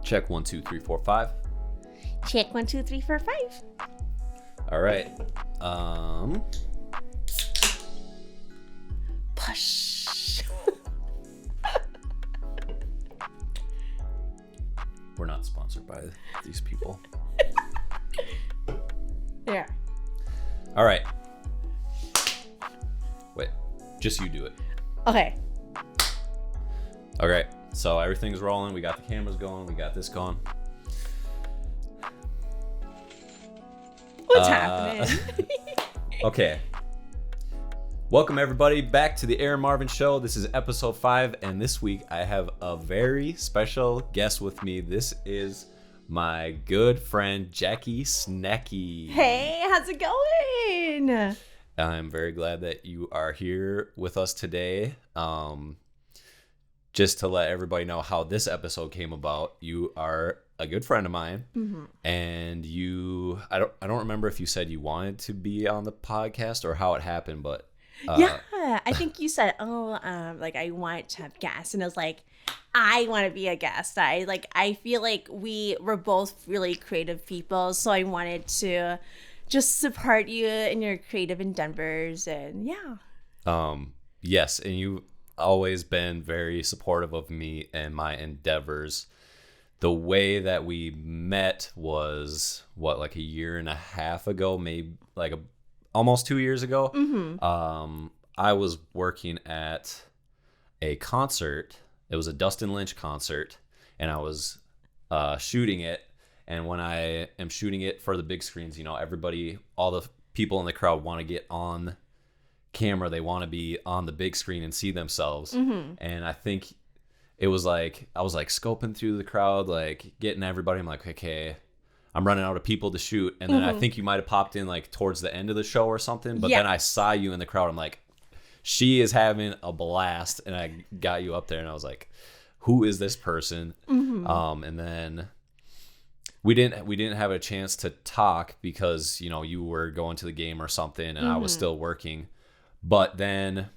Check 1 2 3 4 5. Check 1 2 3 4 5. All right. Push. We're not sponsored by these people. Yeah. All right. Wait, just you do it. Okay. Okay, so everything's rolling. We got the cameras going. We got this going. What's happening? Okay. Welcome, everybody, back to the Erin Marvin Show. This is episode 5, and this week I have a very special guest with me. This is my good friend, JACkiE SNACkiE. Hey, how's it going? I'm very glad that you are here with us today. Just to let everybody know how this episode came about, you are a good friend of mine, and I don't remember if you said you wanted to be on the podcast or how it happened, but yeah, I think you said, like I want to have guests, and I was like, I want to be a guest. I feel like we're both really creative people, so I wanted to just support you in your creative endeavors, and yeah. Yes, and you've always been very supportive of me and my endeavors. The way that we met was like a year and a half ago, maybe like almost 2 years ago. I was working at a concert. It was a Dustin Lynch concert, and I was shooting it. And when I am shooting it for the big screens, everybody, all the people in the crowd want to get on camera. They want to be on the big screen and see themselves. And I think it was like, I was like scoping through the crowd, like getting everybody. I'm like, okay, I'm running out of people to shoot. And then I think you might have popped in like towards the end of the show or something. But then I saw you in the crowd. I'm like, she is having a blast. And I got you up there and I was like, who is this person? And then we didn't have a chance to talk because, you were going to the game or something and I was still working. But then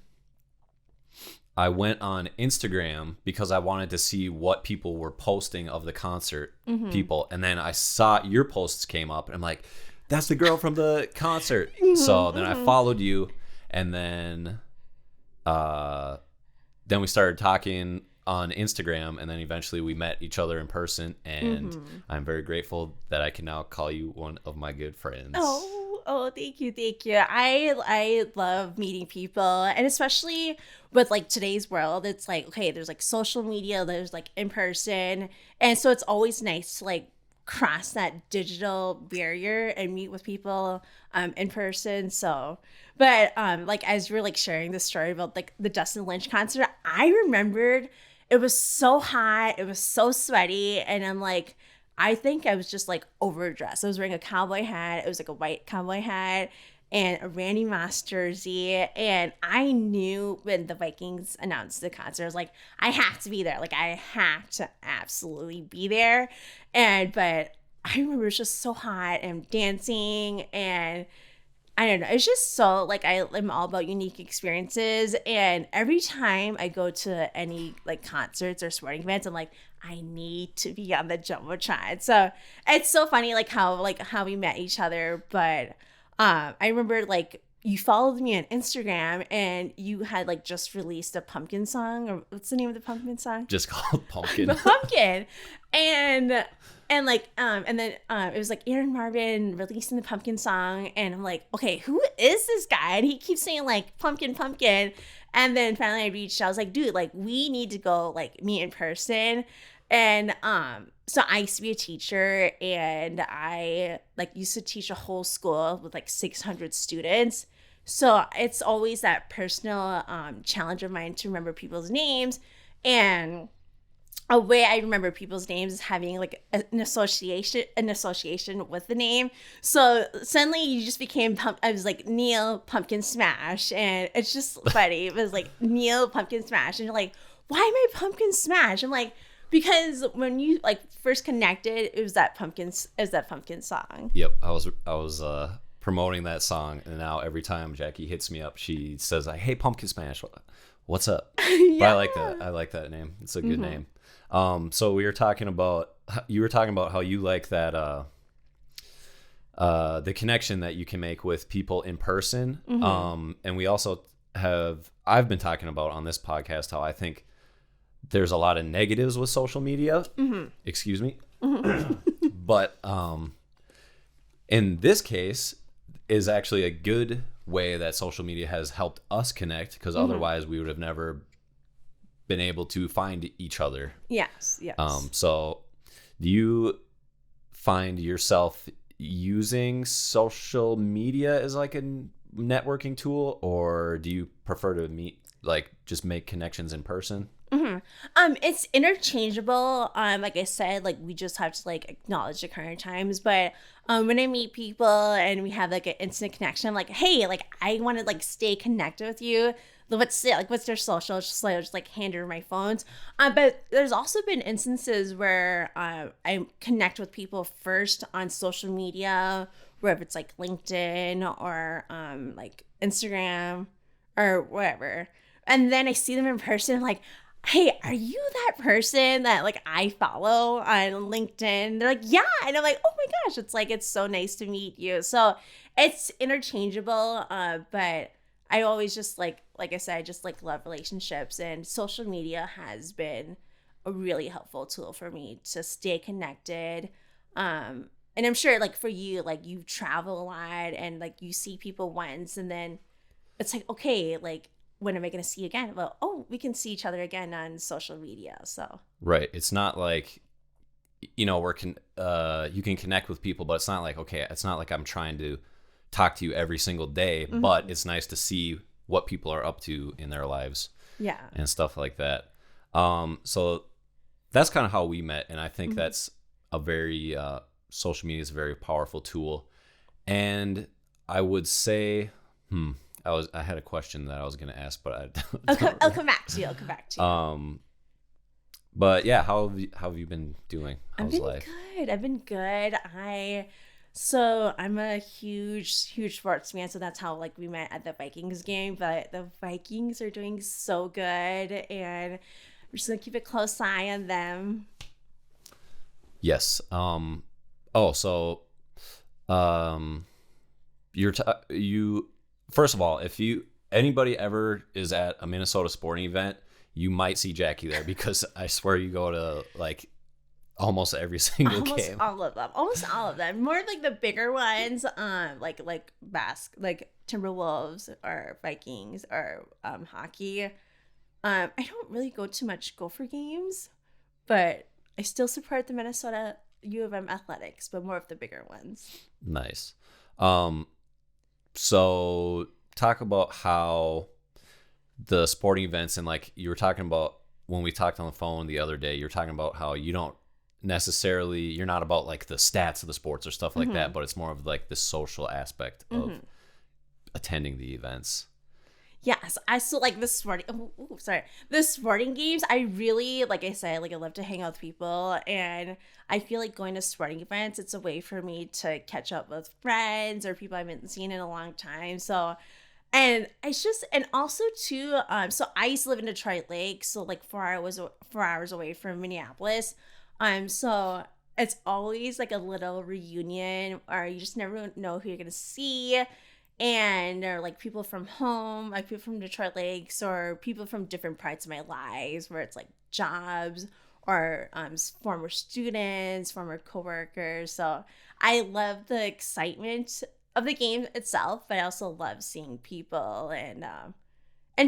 I went on Instagram because I wanted to see what people were posting of the concert people. And then I saw your posts came up and I'm like, that's the girl from the concert. So then I followed you, and then we started talking on Instagram, and then eventually we met each other in person, and I'm very grateful that I can now call you one of my good friends. Oh, thank you. I love meeting people, and especially with like today's world, it's like, okay, there's like social media, there's like in person, and so it's always nice to like cross that digital barrier and meet with people in person. So, but like as you were like sharing the story about like the Dustin Lynch concert, I remembered it was so hot, it was so sweaty, and I'm like, I think I was just like overdressed. I was wearing a cowboy hat. It was like a white cowboy hat and a Randy Moss jersey. And I knew when the Vikings announced the concert, I was like, I have to be there. Like, I have to absolutely be there. But I remember it was just so hot and dancing, and I don't know. It's just so like I'm all about unique experiences, and every time I go to any like concerts or sporting events, I'm like, I need to be on the jumbotron. So it's so funny like how we met each other. But I remember like you followed me on Instagram, and you had like just released a Pumpkin song, or what's the name of the Pumpkin song? Just called Pumpkin. The Pumpkin. And like and then it was like Erin Marvin releasing the Pumpkin song, and I'm like, okay, who is this guy? And he keeps saying like pumpkin. And then finally I reached out. I was like, dude, like we need to go like meet in person. And so I used to be a teacher, and I like used to teach a whole school with like 600 students. So it's always that personal challenge of mine to remember people's names. And a way I remember people's names is having like an association with the name. So suddenly you just became I was like Neil Pumpkin Smash, and it's just funny. It was like Neil Pumpkin Smash, and you're like, why am I Pumpkin Smash? I'm like, because when you like first connected, it was that pumpkin song. Yep, I was promoting that song, and now every time JACkiE hits me up, she says, "Hey, Pumpkin Smash, what's up?" Yeah. But I like that name. It's a good name. So we were talking about, you were talking about how you like that, the connection that you can make with people in person. And we also I've been talking about on this podcast how I think there's a lot of negatives with social media. Excuse me. But in this case is actually a good way that social media has helped us connect, because otherwise we would have never been able to find each other. Yes. So do you find yourself using social media as like a networking tool, or do you prefer to just make connections in person? It's interchangeable. Like I said, like we just have to like acknowledge the current times. But when I meet people and we have like an instant connection, I'm like, hey, like I want to like stay connected with you. What's their social? Just like hand her my phones. But there's also been instances where I connect with people first on social media, whether it's like LinkedIn or like Instagram or whatever, and then I see them in person, like, hey, are you that person that like I follow on LinkedIn? They're like, yeah. And I'm like, oh my gosh, it's like, it's so nice to meet you. So it's interchangeable. But I always just like I said, I just like love relationships, and social media has been a really helpful tool for me to stay connected. And I'm sure like for you, like you travel a lot and like you see people once, and then it's like, okay, like, when am I going to see you again? Well, oh, we can see each other again on social media. So right, it's not like, you can connect with people, but it's not like, okay, it's not like I'm trying to talk to you every single day, but it's nice to see what people are up to in their lives, and stuff like that. So that's kind of how we met, and I think that's a very social media is a very powerful tool. And I would say, I had a question that I was going to ask, but I'll come back to you. But yeah, how have you been doing? How's life? I've been good. So I'm a huge sports fan, so that's how like we met at the Vikings game. But the Vikings are doing so good, and we're just gonna keep a close eye on them. Yes. You first of all, if anybody ever is at a Minnesota sporting event, you might see JACkiE there, because I swear you go to like almost every single game. Almost all of them. More like the bigger ones, like Timberwolves or Vikings or hockey. I don't really go to much Gopher games, but I still support the Minnesota U of M athletics, but more of the bigger ones. Nice. So talk about how the sporting events, and like you were talking about when we talked on the phone the other day, you're talking about how you're not about like the stats of the sports or stuff like that, but it's more of like the social aspect of attending the events. Yes, I still like the sporting games. I really, like I said, like I love to hang out with people, and I feel like going to sporting events, it's a way for me to catch up with friends or people I haven't seen in a long time. So, and also too, so I used to live in Detroit Lake, so like 4 hours away from Minneapolis. So it's always like a little reunion, or you just never know who you're gonna see. And there are like people from home, like people from Detroit Lakes, or people from different parts of my lives, where it's like jobs or former students, former coworkers. So I love the excitement of the game itself, but I also love seeing people and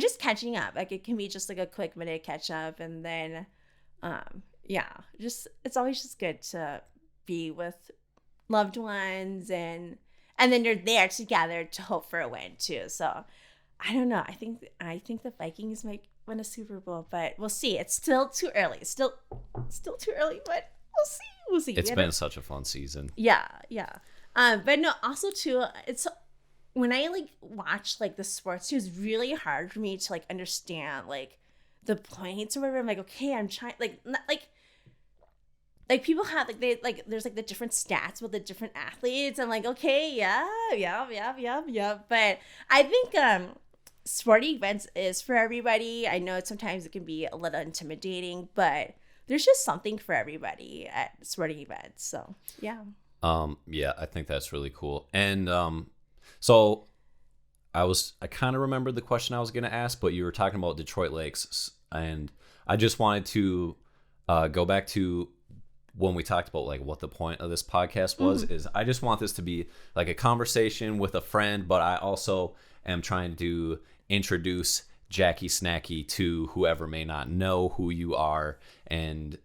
just catching up. Like it can be just like a quick minute catch up, and then it's always just good to be with loved ones, and then you're there together to hope for a win too. So I don't know. I think the Vikings might win a Super Bowl, but we'll see. It's still too early. It's still too early, but we'll see. It's been such a fun season. Yeah. But no, also too, it's when I like watch like the sports too, it's really hard for me to like understand like the points or whatever. I'm like, okay, I'm trying like people have there's like the different stats with the different athletes. I'm like, okay, yeah. But I think sporting events is for everybody. I know sometimes it can be a little intimidating, but there's just something for everybody at sporting events. So yeah. Yeah, I think that's really cool. And so I kind of remembered the question I was going to ask, but you were talking about Detroit Lakes, and I just wanted to go back to when we talked about like what the point of this podcast was. Is I just want this to be like a conversation with a friend, but I also am trying to introduce JACkiE SNACkiE to whoever may not know who you are, and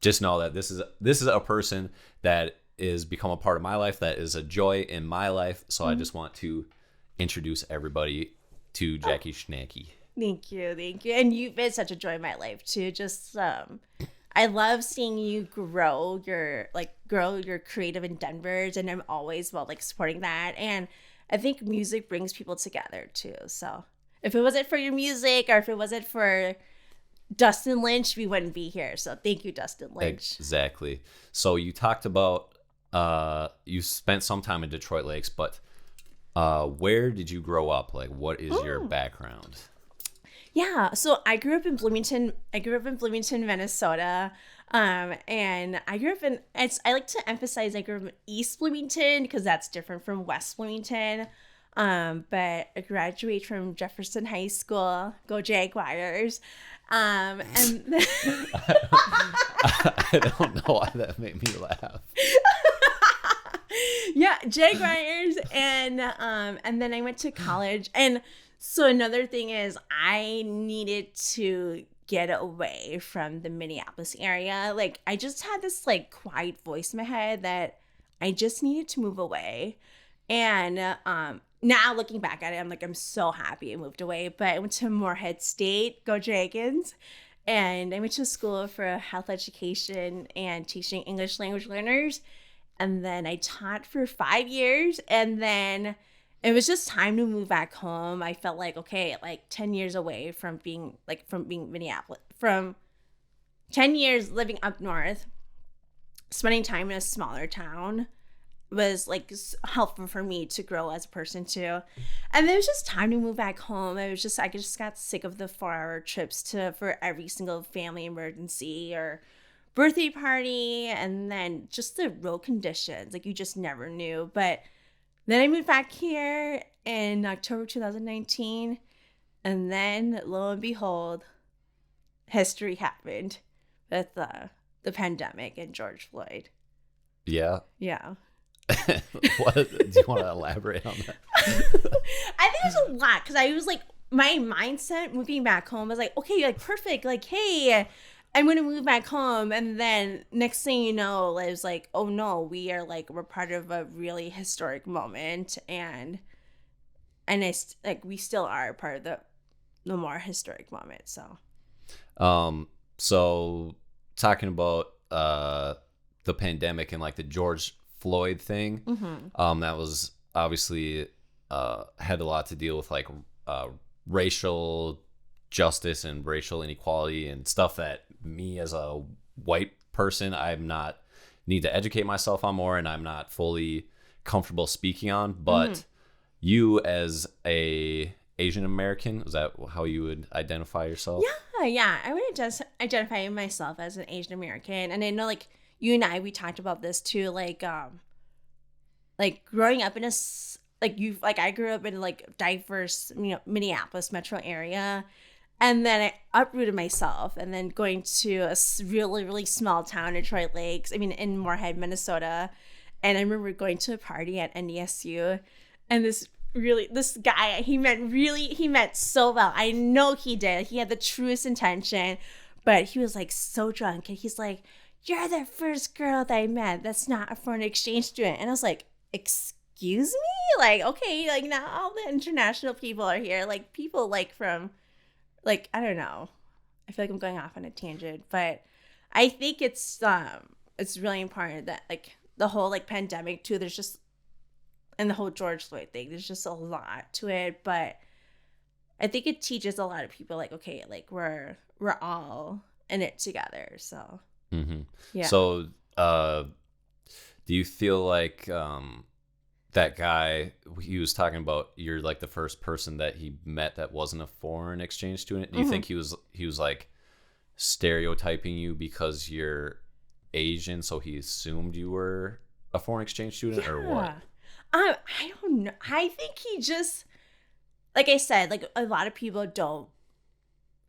just know that this is a person that is become a part of my life, that is a joy in my life. So I just want to introduce everybody to JACkiE SNACkiE. Thank you. And you've been such a joy in my life too. Just I love seeing you grow your creative endeavors, and I'm always about like supporting that. And I think music brings people together too. So if it wasn't for your music, or if it wasn't for Dustin Lynch, we wouldn't be here. So thank you, Dustin Lynch. Exactly. So you talked about you spent some time in Detroit Lakes, but where did you grow up? Like, what is your background? Yeah, so I grew up in Bloomington, Minnesota. And I grew up in, I like to emphasize I grew up in East Bloomington because that's different from West Bloomington. But I graduated from Jefferson High School. Go Jaguars. And I don't know why that made me laugh. Yeah, Jaguars, and then I went to college. And so another thing is I needed to get away from the Minneapolis area. Like, I just had this like quiet voice in my head that I just needed to move away. And now looking back at it, I'm so happy I moved away. But I went to Moorhead State, go Dragons, and I went to school for health education and teaching English language learners. And then I taught for 5 years, and then it was just time to move back home. I felt like, okay, like 10 years away from being Minneapolis, from 10 years living up north, spending time in a smaller town was like helpful for me to grow as a person too. And then it was just time to move back home. I just got sick of the 4-hour trips for every single family emergency or birthday party, and then just the road conditions, like you just never knew. But then I moved back here in October 2019, and then lo and behold, history happened with the pandemic and George Floyd. Yeah. What do you want to elaborate on that? I think there's a lot, because I was like, my mindset moving back home was like, okay, like perfect, like, hey, I'm going to move back home. And then next thing you know, it was like, oh no, we're part of a really historic moment. And we still are part of the more historic moment. So talking about the pandemic and like the George Floyd thing, that was obviously had a lot to deal with like racial justice and racial inequality and stuff that me as a white person need to educate myself on more, and I'm not fully comfortable speaking on. But you as a Asian American, is that how you would identify yourself? Yeah, I would just identify myself as an Asian American. And I know like you and we talked about this too, like growing up in I grew up in like diverse, Minneapolis metro area. And then I uprooted myself, and then going to a really, really small town, Detroit Lakes, in Moorhead, Minnesota. And I remember going to a party at NDSU, and this guy, he meant so well. I know he did. He had the truest intention, but he was like so drunk, and he's like, "You're the first girl that I met that's not a foreign exchange student." And I was like, "Excuse me?" Like, okay, like not all the international people are here. Like people like from, like, I don't know. I feel like I'm going off on a tangent, but I think it's really important that like the whole like pandemic too, there's just, and the whole George Floyd thing, there's just a lot to it. But I think it teaches a lot of people like, okay, like we're all in it together. So yeah. So do you feel like that guy he was talking about, you're like the first person that he met that wasn't a foreign exchange student? Do you think he was like stereotyping you because you're Asian, so he assumed you were a foreign exchange student, or what? I don't know. I think he just, like I said, like a lot of people don't,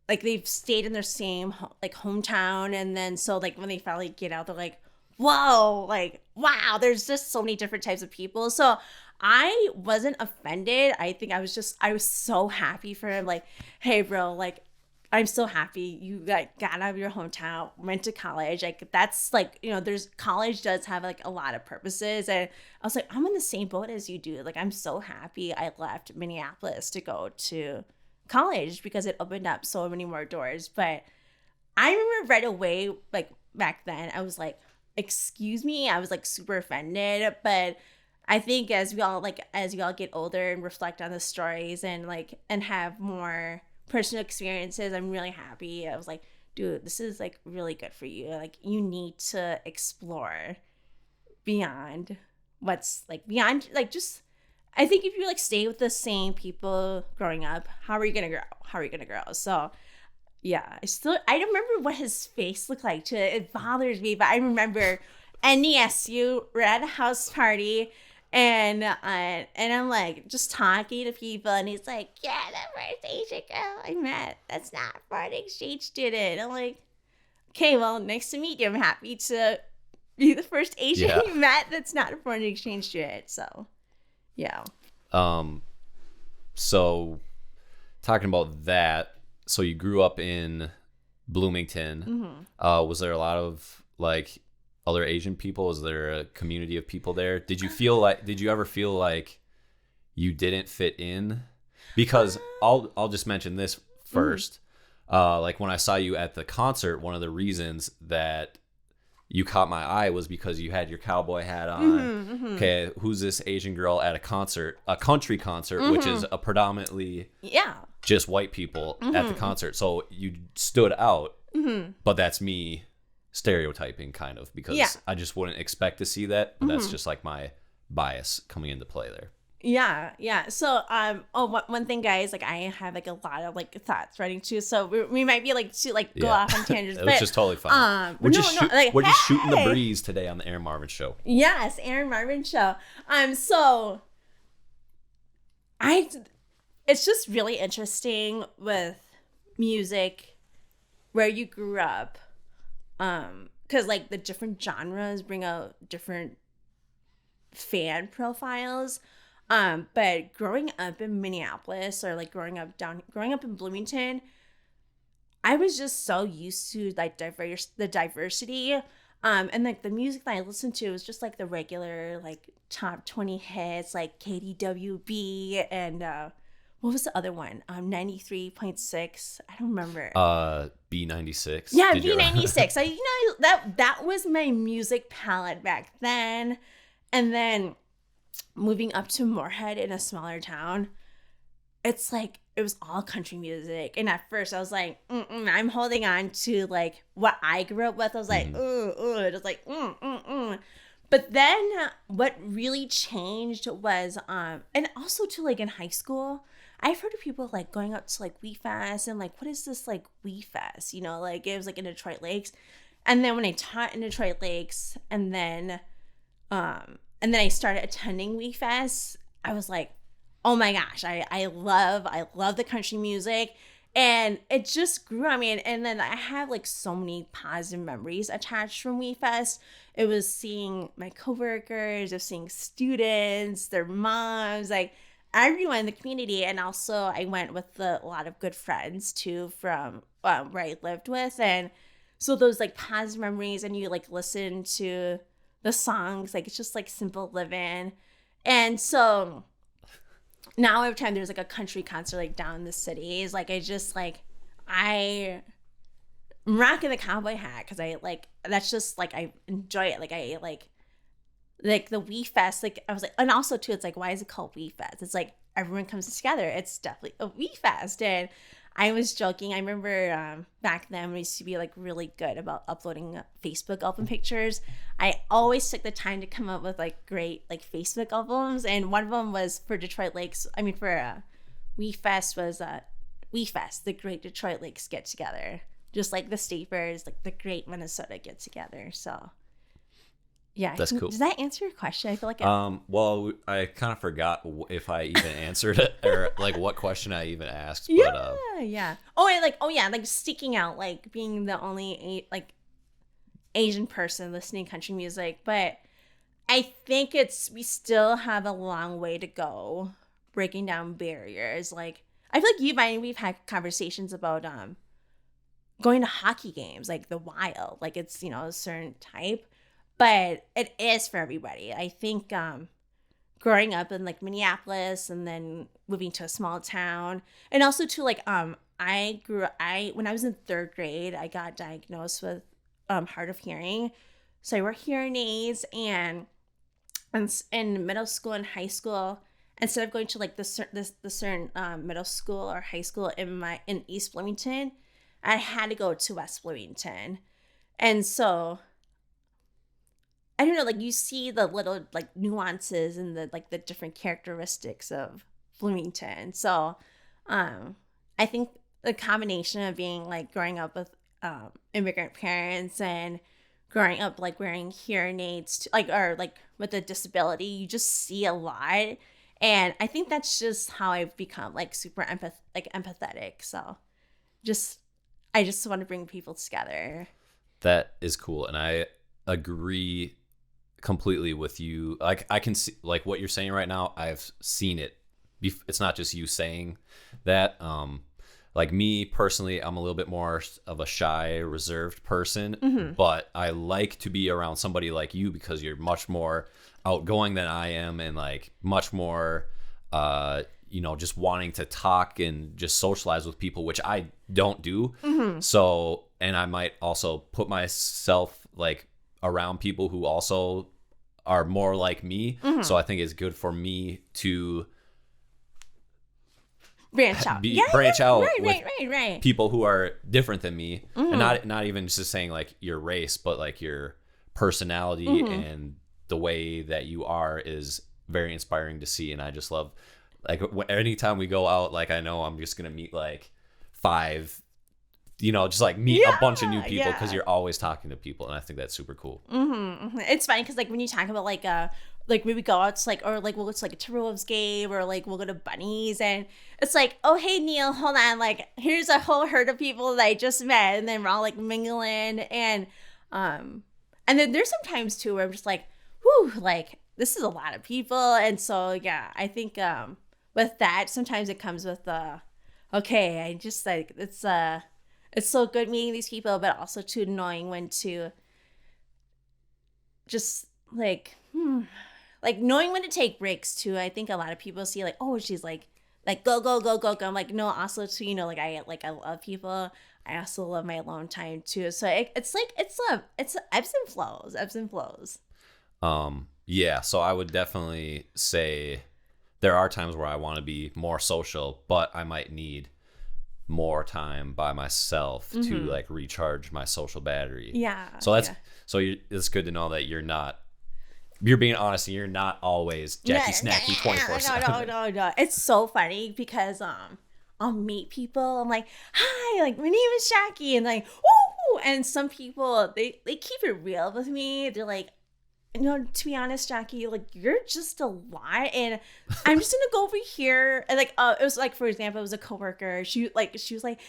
like they've stayed in their same like hometown, and then so like when they finally get out, they're like, whoa, like wow, there's just so many different types of people. So I wasn't offended. I think I was so happy for him. Like, hey, bro, like I'm so happy you got out of your hometown, went to college. Like that's like, there's college does have like a lot of purposes. And I was like, I'm in the same boat as you do. Like I'm so happy I left Minneapolis to go to college because it opened up so many more doors. But I remember right away, like back then, I was like, excuse me, I was like super offended. But I think as we all get older and reflect on the stories and have more personal experiences, I'm really happy. I was like, dude, this is like really good for you. Like you need to explore beyond what's like beyond like just, I think if you like stay with the same people growing up, how are you gonna grow? So yeah, I don't remember what his face looked like. It bothers me, but I remember NESU, we're at a house party, and I'm like just talking to people, and he's like, yeah, that first Asian girl I met, that's not a foreign exchange student. I'm like, okay, well, nice to meet you. I'm happy to be the first Asian you met that's not a foreign exchange student. So yeah. So talking about that, so you grew up in Bloomington. Mm-hmm. Was there a lot of like other Asian people? Was there a community of people there? Did you ever feel like you didn't fit in? Because I'll just mention this first. Like when I saw you at the concert, one of the reasons that you caught my eye was because you had your cowboy hat on. Okay, who's this Asian girl at a country concert, which is a predominantly just white people at the concert. So you stood out, but that's me stereotyping kind of, because I just wouldn't expect to see that. But that's just like my bias coming into play there. Yeah. So, one thing, guys, like I have like a lot of like thoughts running too. So we might be like to like go off on tangents, which is totally fine. We're just shooting the breeze today on the Erin Marvin Show. Yes, Erin Marvin Show. So it's just really interesting with music where you grew up, because like the different genres bring out different fan profiles. But growing up in Minneapolis, or like growing up in Bloomington, I was just so used to like the diversity. And like the music that I listened to was just like the regular like top 20 hits, like KDWB and what was the other one? 93.6. I don't remember. B96. Yeah, B96. That was my music palette back then. And then moving up to Moorhead in a smaller town, it's like it was all country music. And at first I was like, I'm holding on to like what I grew up with. I was like, it was like, But then what really changed was, and also to like in high school, I've heard of people like going out to like We Fest and like, what is this like We Fest? Like it was like in Detroit Lakes. And then when I taught in Detroit Lakes, and then I started attending We Fest, I was like, oh my gosh, I love the country music. And it just grew on me. And then I have like so many positive memories attached from We Fest. It was seeing my coworkers, of seeing students, their moms, like everyone in the community. And also I went with a lot of good friends too from where I lived with. And so those like positive memories, and you like listen to the songs, like it's just like simple living. And so now every time there's like a country concert like down in the cities, like I'm rocking the cowboy hat because I like, that's just like I enjoy it. Like I like the We Fest, like I was like, and also too, it's like, why is it called We Fest? It's like everyone comes together. It's definitely a We Fest. And I was joking. I remember back then we used to be like really good about uploading Facebook album pictures. I always took the time to come up with like great like Facebook albums, and one of them was for Detroit Lakes. I mean, for We Fest was We Fest, the Great Detroit Lakes Get Together. just like the Stapers, like the Great Minnesota Get Together. So yeah, That's cool. Does that answer your question? I feel like well, I kind of forgot if I even answered it or like what question I even asked. yeah, But yeah. Oh, and like, oh yeah, like sticking out, like being the only like Asian person listening country music. But I think we still have a long way to go breaking down barriers. Like I feel like we've had conversations about going to hockey games, like the Wild, like it's, you know, a certain type, but it is for everybody. I think growing up in like Minneapolis and then moving to a small town, and also to like I when I was in third grade, I got diagnosed with hard of hearing, so I wear hearing aids, and in middle school and high school, instead of going to like the certain middle school or high school in East Bloomington, I had to go to West Bloomington. And so I don't know, like you see the little like nuances and the like the different characteristics of Bloomington. So I think the combination of being like growing up with immigrant parents and growing up like wearing hearing aids like or like with a disability, you just see a lot. And I think that's just how I've become like super empathetic. So I just want to bring people together. that is cool, and I agree completely with you. Like I can see like what you're saying right now. I've seen it. It's not just you saying that. Like me personally, I'm a little bit more of a shy, reserved person, but I like to be around somebody like you because you're much more outgoing than I am, and like much more, you know, just wanting to talk and just socialize with people, which I don't do. So, and I might also put myself like around people who also are more like me. So I think it's good for me to branch out. Branch out Right. people who are different than me, and not even just saying like your race, but like your personality and the way that you are is very inspiring to see. And I just love like anytime we go out, like I know I'm just gonna meet like 5, you know, just like meet a bunch of new people because you're always talking to people, and I think that's super cool. It's funny because like when you talk about like when we go out to like, or like we'll go to like a Timberwolves game, or like we'll go to Bunnies, and it's like, oh hey Neil, hold on, like here's a whole herd of people that I just met, and then we're all like mingling, and then there's sometimes too where I'm just like, whew, like this is a lot of people. And so yeah, I think with that sometimes it comes with okay, I just like it's so good meeting these people, but also to knowing when to just like knowing when to take breaks too. I think a lot of people see like, oh, she's like go. I'm like, no, also too, you know, like I love people. I also love my alone time too. So it's ebbs and flows. Yeah, so I would definitely say there are times where I want to be more social, but I might need more time by myself to like recharge my social battery. Yeah. So it's good to know that you're being honest, and you're not always JACkiE SNACkiE 24/7. No. It's so funny because I'll meet people. I'm like, hi, like my name is JACkiE, and like, woo, and some people they keep it real with me. They're like, you know, to be honest, JACkiE, like you're just a lot, and I'm just gonna go over here. And like, it was like, for example, it was a coworker. She was like,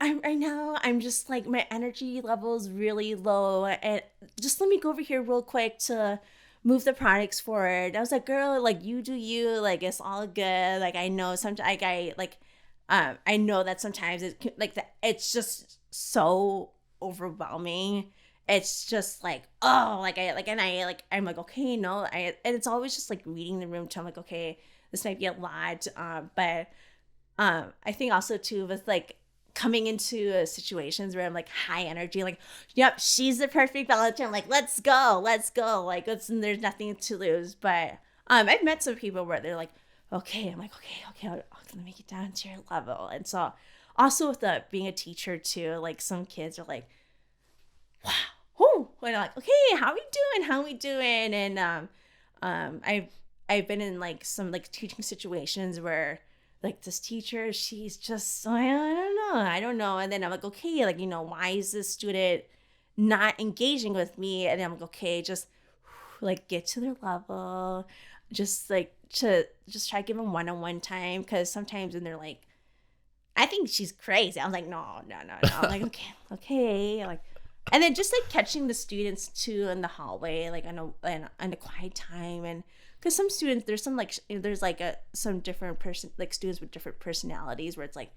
right now I'm just like my energy level's really low, and just let me go over here real quick to move the products forward. I was like, girl, like you do you, like it's all good. Like I know sometimes I know that sometimes it's just so overwhelming. It's just like, oh, like I'm like, okay, no, and it's always just like reading the room too. I'm like, okay, this might be a lot, but I think also too with like coming into situations where I'm like high energy, like, yep, she's the perfect Valentine, like let's go, like there's nothing to lose. But I've met some people where they're like, okay, I'm like, okay, let me get down to your level. And so also with being a teacher too, like some kids are like, wow, whoo, and I'm like, okay, how we doing? And I've been in like some like teaching situations where like this teacher, she's just, I don't know. And then I'm like, okay, like, why is this student not engaging with me? And I'm like, okay, just like get to their level, just like to just try to give them one-on-one time. Cause sometimes when they're like, I think she's crazy. I was like, no. I'm like, okay. Like, and then just like catching the students too in the hallway, like on a quiet time. And because some students, there's like some different like students with different personalities where it's like,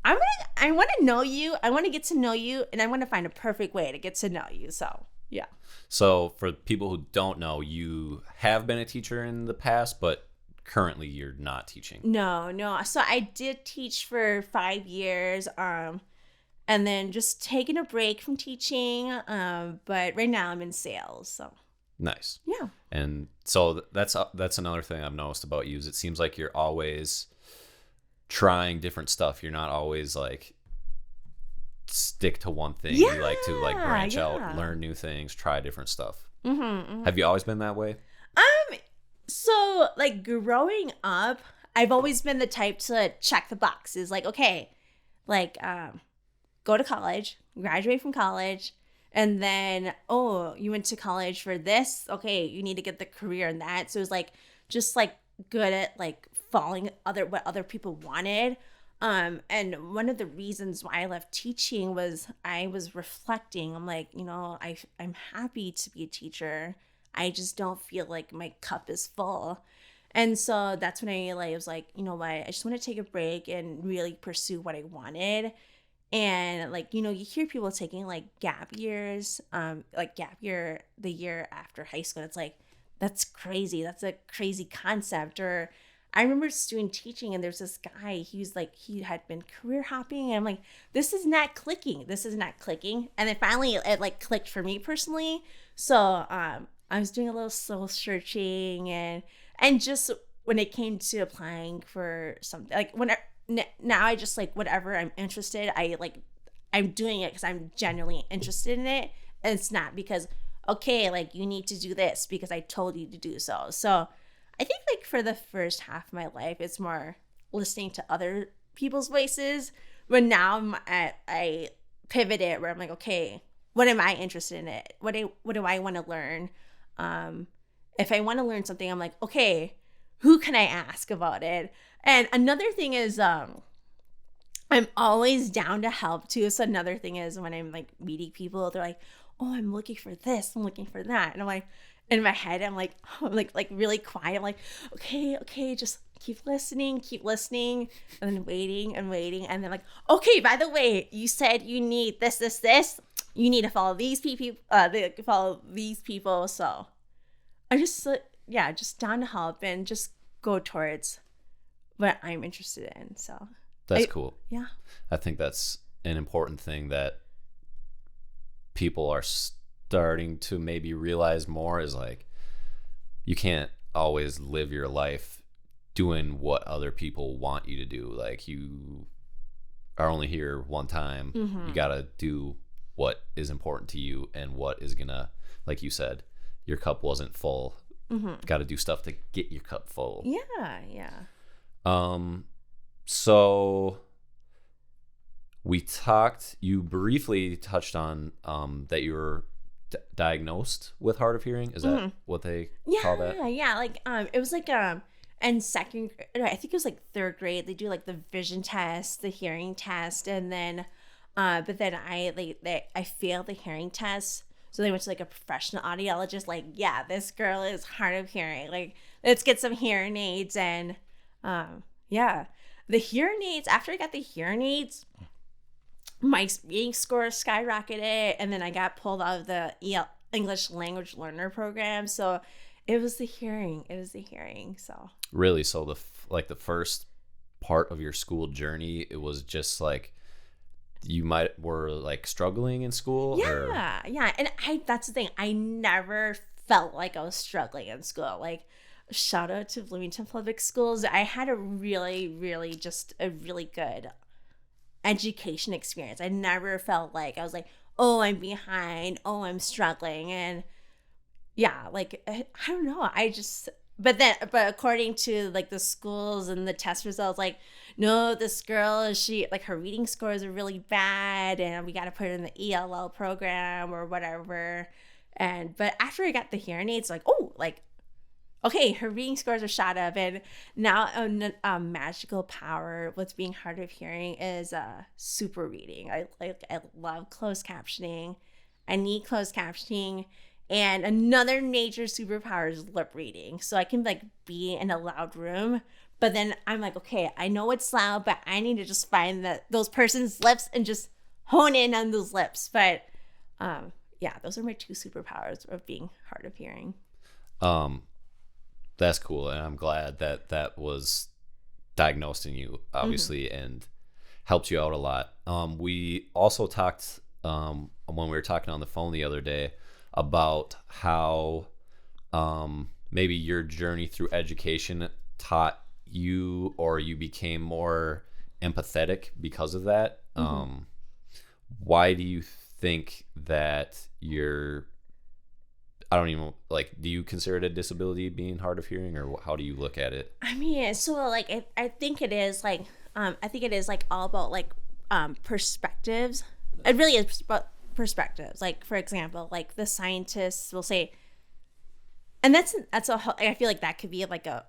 I want to know you. I want to get to know you, and I want to find a perfect way to get to know you. So, yeah. So for people who don't know, you have been a teacher in the past, but currently you're not teaching. No. So I did teach for 5 years, and then just taking a break from teaching. But right now I'm in sales. So nice. Yeah. And so that's another thing I've noticed about you is it seems like you're always trying different stuff. You're not always like stick to one thing. You like to like branch out, learn new things, try different stuff. Have you always been that way? So like growing up, I've always been the type to check the boxes. Like, okay, like go to college, graduate from college, and then, oh, you went to college for this? Okay, you need to get the career in that. So it was like just like good at like following what other people wanted. And one of the reasons why I left teaching was I was reflecting. I'm like, I'm happy to be a teacher. I just don't feel like my cup is full. And so that's when I was like, you know what, I just want to take a break and really pursue what I wanted. And like, you hear people taking like gap years, like gap year the year after high school. It's like, that's crazy. That's a crazy concept. Or I remember doing teaching and there's this guy, he had been career hopping. And I'm like, this is not clicking. And then finally it like clicked for me personally. So I was doing a little soul searching and just when it came to applying for something, like now I just like whatever I'm interested, I'm doing it because I'm genuinely interested in it. And it's not because, okay, like you need to do this because I told you to do so. So I think like for the first half of my life, it's more listening to other people's voices. But now I pivoted where I'm like, okay, what am I interested in it? What do I want to learn? If I want to learn something, I'm like, okay, who can I ask about it? And another thing is, I'm always down to help too. So another thing is when I'm like meeting people, they're like, oh, I'm looking for this, I'm looking for that. And I'm like, in my head, I'm like, oh, like really quiet. I'm like, okay, just keep listening. And then waiting. And then like, okay, by the way, you said you need this. You need to follow these people. So I just, just down to help and just go towards what I'm interested in. So that's cool. Yeah. I think that's an important thing that people are starting to maybe realize more is like, you can't always live your life doing what other people want you to do. Like you are only here one time. You got to do what is important to you and what is gonna, like you said, your cup wasn't full. Got to do stuff to get your cup full. Yeah. So you briefly touched on that you were diagnosed with hard of hearing. Is that what they call that? Yeah. Like it was like in second, I think it was like third grade. They do like the vision test, the hearing test, and then but then I failed the hearing test. So they went to like a professional audiologist, like, yeah, this girl is hard of hearing. Like, let's get some hearing aids. And the hearing aids, after I got the hearing aids, my reading score skyrocketed. And then I got pulled out of the English language learner program. So it was the hearing. So really? So the first part of your school journey, it was just like, you were like struggling in school? Yeah. And that's the thing. I never felt like I was struggling in school. Like, shout out to Bloomington Public Schools. I had a really, really just a really good education experience. I never felt like I was like, oh, I'm behind. Oh, I'm struggling. And yeah, like, I don't know. but according to like the schools and the test results, like, no, this girl, she like her reading scores are really bad, and we got to put her in the ELL program or whatever. And but after I got the hearing aids, like, oh, like, okay, her reading scores are shot up, and now a magical power with being hard of hearing is super reading. I love closed captioning. I need closed captioning. And another major superpower is lip reading. So I can like be in a loud room, but then I'm like, okay, I know it's loud, but I need to just find those person's lips and just hone in on those lips. But yeah, those are my two superpowers of being hard of hearing. That's cool, and I'm glad that that was diagnosed in you, obviously, and helped you out a lot. We also talked when we were talking on the phone the other day about how maybe your journey through education taught you, or you became more empathetic because of that. Why do you think that I don't even, like, do you consider it a disability being hard of hearing, or how do you look at it? I mean, so like I think it is like all about like perspectives. It really is about perspectives. Like, for example, like the scientists will say, and that's a whole, I feel like that could be like a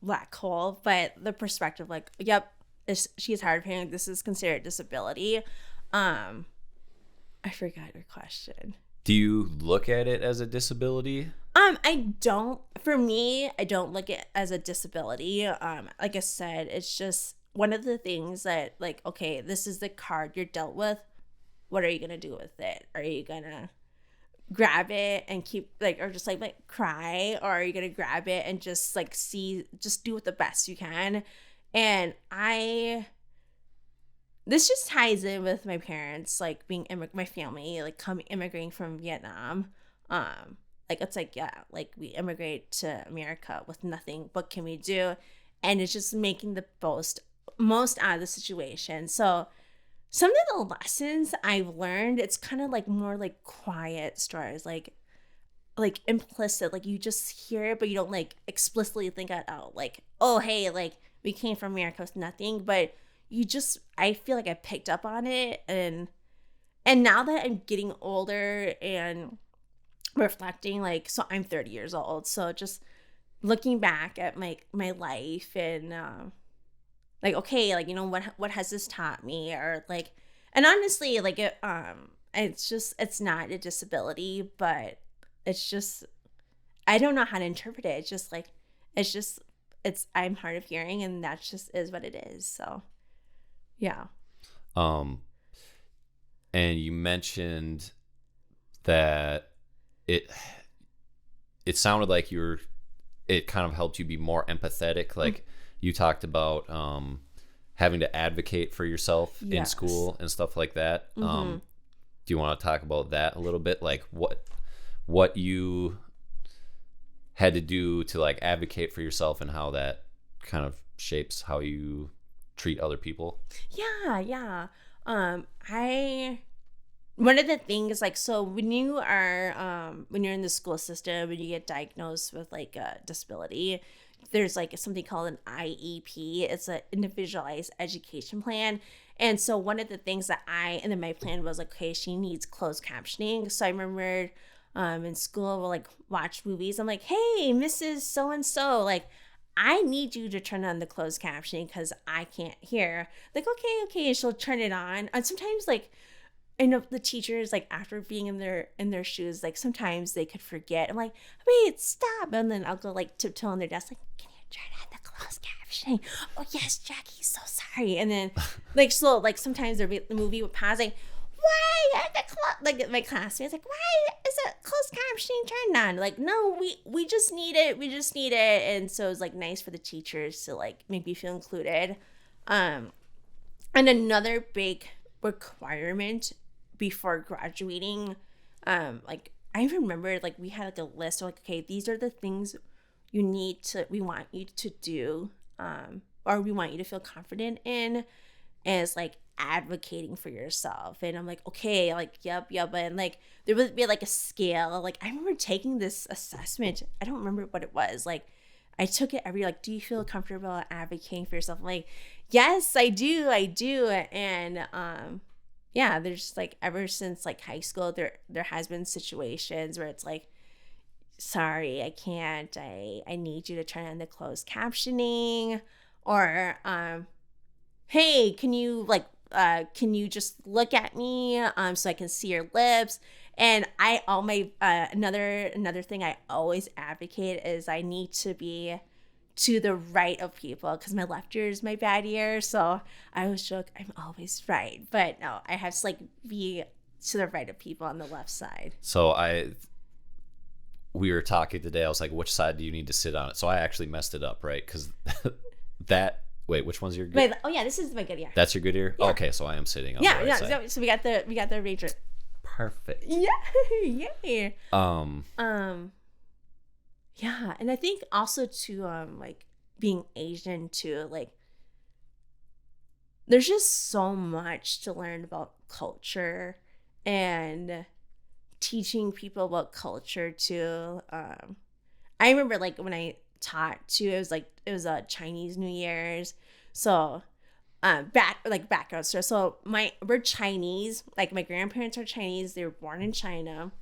black hole. But the perspective, like, yep, she's hard of hearing, this is considered disability. I forgot your question. Do you look at it as a disability? I don't. For me, I don't look at it as a disability. Like I said, it's just one of the things that, like, okay, this is the card you're dealt with. What are you gonna do with it? Are you gonna grab it and keep like, or just like cry, or are you gonna grab it and just like just do it the best you can? And this just ties in with my parents, like being my family, like immigrating from Vietnam. Like, it's like, yeah, like we immigrate to America with nothing. What can we do? And it's just making the most out of the situation. So some of the lessons I've learned, it's kind of like more like quiet stories, like implicit, like you just hear it, but you don't like explicitly think it out. Like, oh, hey, like we came from America with nothing, but I feel like I picked up on it. And now that I'm getting older and reflecting, like, so I'm 30 years old. So just looking back at my life and, like, okay, like, what has this taught me? Or like, and honestly, like it's not a disability, but it's just, I don't know how to interpret it. I'm hard of hearing, and that just is what it is. So yeah. And you mentioned that it sounded like it kind of helped you be more empathetic. Like, you talked about having to advocate for yourself in school and stuff like that. Do you want to talk about that a little bit? Like, what you had to do to like advocate for yourself, and how that kind of shapes how you treat other people? Yeah. One of the things, like, so when you're in the school system and you get diagnosed with like a disability, there's like something called an IEP. It's an individualized education plan. And so one of the things that and then my plan was like, okay, she needs closed captioning. So I remember in school, we'll like watch movies. I'm like, hey, Mrs. So-and-so, like, I need you to turn on the closed captioning because I can't hear. Like, okay. She'll turn it on. And sometimes, like, I know the teachers, like, after being in their shoes, like, sometimes they could forget. I'm like, wait, stop. And then I'll go like tiptoe on their desk, like, can you turn on the closed captioning? Oh yes, JACkiE, so sorry. And then like, so like sometimes the movie would pause, like, why like my classmates, like, why is it closed captioning turned on? Like, no, we just need it. And so it's like nice for the teachers to like make me feel included. And another big requirement before graduating, like, I remember like we had like a list of like, okay, these are the things we want you to do, or we want you to feel confident in, as like advocating for yourself. And I'm like, okay, like, yep. And like there would be like a scale. Like, I remember taking this assessment, I don't remember what it was, like I took it every, like, do you feel comfortable advocating for yourself? I'm like, yes, I do. And, yeah, there's like, ever since like high school, there has been situations where it's like, sorry, I can't, I need you to turn on the closed captioning, or, hey, can you just look at me, so I can see your lips? And another thing I always advocate is I need to be to the right of people, because my left ear is my bad ear. So I always joke I'm always right, but no, I have to like be to the right of people on the left side. So we were talking today. I was like, which side do you need to sit on it? So I actually messed it up, right? Because wait, which one's your good? Wait, oh yeah, this is my good ear. That's your good ear? Yeah. Okay, so I am sitting on yeah, the right side. yeah. So we got the ranger. Perfect. Yeah. Yeah, and I think also too, like being Asian too, like there's just so much to learn about culture, and teaching people about culture too. I remember like when I taught too, it was a Chinese New Year's, so background story. So we're Chinese, like my grandparents are Chinese. They were born in China,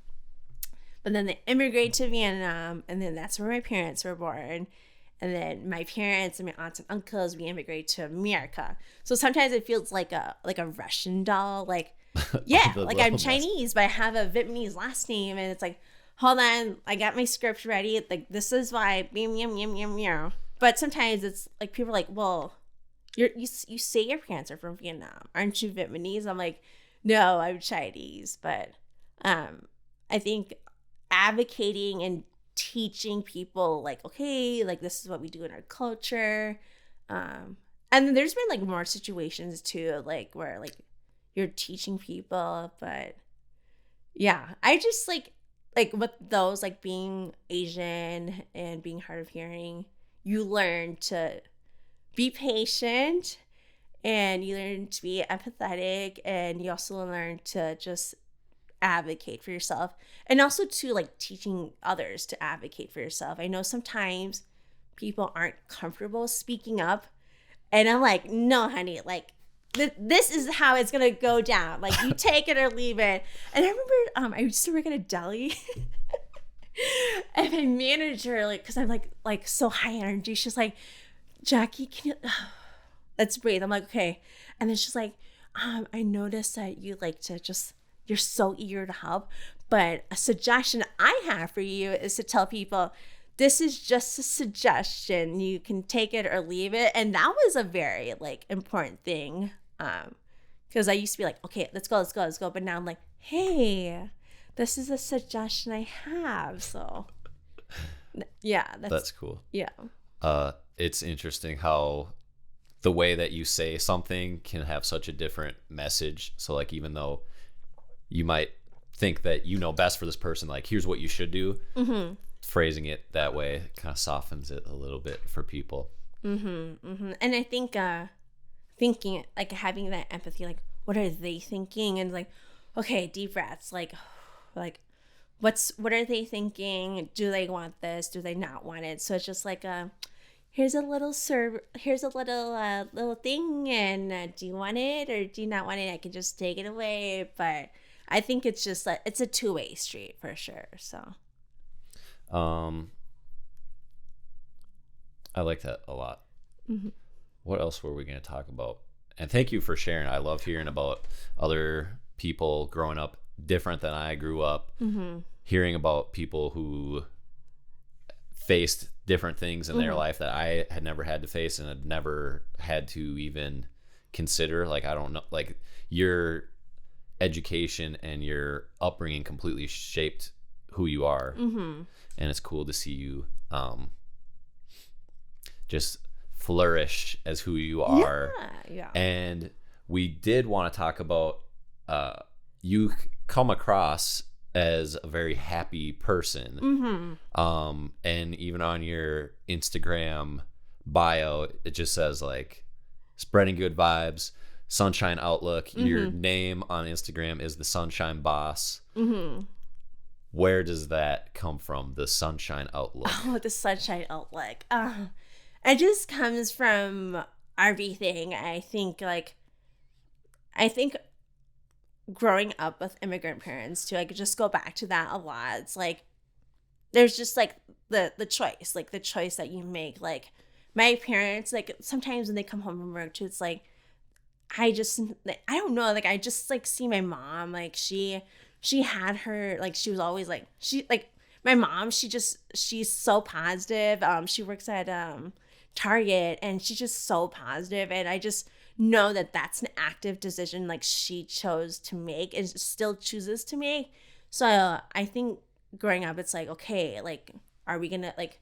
but then they immigrated to Vietnam, and then that's where my parents were born. And then my parents and my aunts and uncles, we immigrated to America. So sometimes it feels like a Russian doll, like, yeah, like I'm Chinese, but I have a Vietnamese last name, and it's like, hold on, I got my script ready. Like, this is why, but sometimes it's like people are like, well, you say your parents are from Vietnam, aren't you Vietnamese? I'm like, no, I'm Chinese. But I think advocating and teaching people like, okay, like this is what we do in our culture, and then there's been like more situations too, like where like you're teaching people. But yeah, I just like with those, like being Asian and being hard of hearing, you learn to be patient, and you learn to be empathetic, and you also learn to just advocate for yourself, and also to like teaching others to advocate for yourself. I know sometimes people aren't comfortable speaking up, and I'm like, no honey, like this is how it's gonna go down, like you take it or leave it. And I remember I used to work at a deli and my manager, like, because I'm like so high energy, she's like, JACkiE, can you let's breathe. I'm like, okay. And then she's like, I noticed that you like to just, you're so eager to help, but a suggestion I have for you is to tell people, this is just a suggestion, you can take it or leave it. And that was a very like important thing, because I used to be like, okay, let's go, but now I'm like, hey, this is a suggestion I have. So yeah, that's cool. Yeah. It's interesting how the way that you say something can have such a different message. So like, even though you might think that you know best for this person, like here's what you should do, phrasing it that way kind of softens it a little bit for people. And I think thinking, like having that empathy, like what are they thinking, and like, okay, deep breaths, like what are they thinking? Do they want this? Do they not want it? So it's just like here's a little little thing, and do you want it or do you not want it? I can just take it away. But I think it's just like, it's a two-way street for sure. So I like that a lot. What else were we going to talk about? And thank you for sharing. I love hearing about other people growing up different than I grew up, hearing about people who faced different things in their life that I had never had to face and had never had to even consider. Like, I don't know, like your education and your upbringing completely shaped who you are. And it's cool to see you just flourish as who you are. Yeah. And we did want to talk about you come across as a very happy person. And even on your Instagram bio, it just says like spreading good vibes, sunshine outlook. Your name on Instagram is the Sunshine Boss. where does that come from, the sunshine outlook? Oh, the sunshine outlook. It just comes from everything. I think growing up with immigrant parents too, I could just go back to that a lot. It's like there's just like the choice, like the choice that you make. Like my parents, like sometimes when they come home from work too, it's like I just I don't know, like I just like see my mom, like she had her, like she was always like she like my mom, she's so positive. She works at Target, and she's just so positive, and I just know that that's an active decision like she chose to make and still chooses to make. So I think growing up, it's like, okay, like are we gonna like